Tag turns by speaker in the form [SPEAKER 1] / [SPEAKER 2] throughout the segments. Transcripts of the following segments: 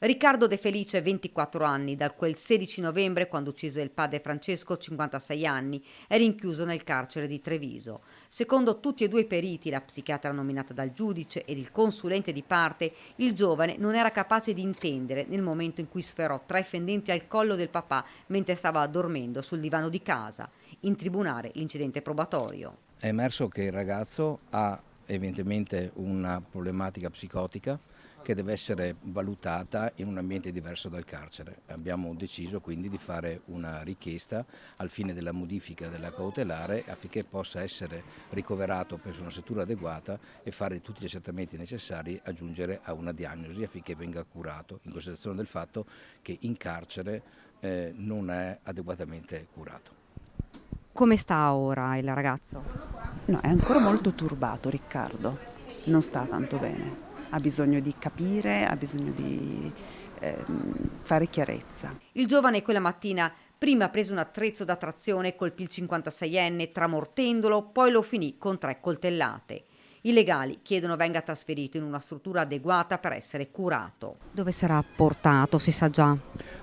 [SPEAKER 1] Riccardo De Felice, 24 anni, da quel 16 novembre, quando uccise il padre Francesco, 56 anni, è rinchiuso nel carcere di Treviso. Secondo tutti e due i periti, la psichiatra nominata dal giudice ed il consulente di parte, il giovane non era capace di intendere nel momento in cui sferrò 3 fendenti al collo del papà mentre stava dormendo sul divano di casa. In tribunale l'incidente probatorio.
[SPEAKER 2] È emerso che il ragazzo ha evidentemente una problematica psicotica che deve essere valutata in un ambiente diverso dal carcere. Abbiamo deciso quindi di fare una richiesta al fine della modifica della cautelare affinché possa essere ricoverato presso una struttura adeguata e fare tutti gli accertamenti necessari a giungere a una diagnosi affinché venga curato, in considerazione del fatto che in carcere non è adeguatamente curato.
[SPEAKER 1] Come sta ora il ragazzo?
[SPEAKER 3] No, è ancora molto turbato Riccardo, non sta tanto bene, ha bisogno di capire, ha bisogno di fare chiarezza.
[SPEAKER 1] Il giovane quella mattina prima prese un attrezzo da trazione e colpì il 56enne tramortendolo, poi lo finì con 3 coltellate. I legali chiedono venga trasferito in una struttura adeguata per essere curato. Dove sarà portato, si sa già?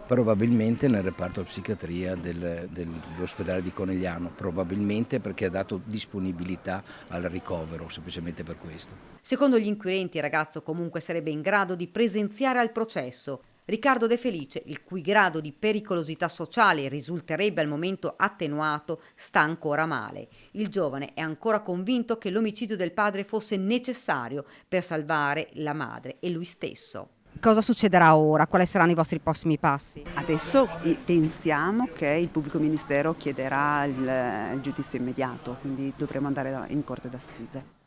[SPEAKER 2] Probabilmente nel reparto psichiatria dell'ospedale di Conegliano, probabilmente perché ha dato disponibilità al ricovero, semplicemente per questo.
[SPEAKER 1] Secondo gli inquirenti il ragazzo comunque sarebbe in grado di presenziare al processo. Riccardo De Felice, il cui grado di pericolosità sociale risulterebbe al momento attenuato, sta ancora male. Il giovane è ancora convinto che l'omicidio del padre fosse necessario per salvare la madre e lui stesso. Cosa succederà ora? Quali saranno i vostri prossimi passi?
[SPEAKER 3] Adesso pensiamo che il pubblico ministero chiederà il giudizio immediato, quindi dovremo andare in corte d'assise.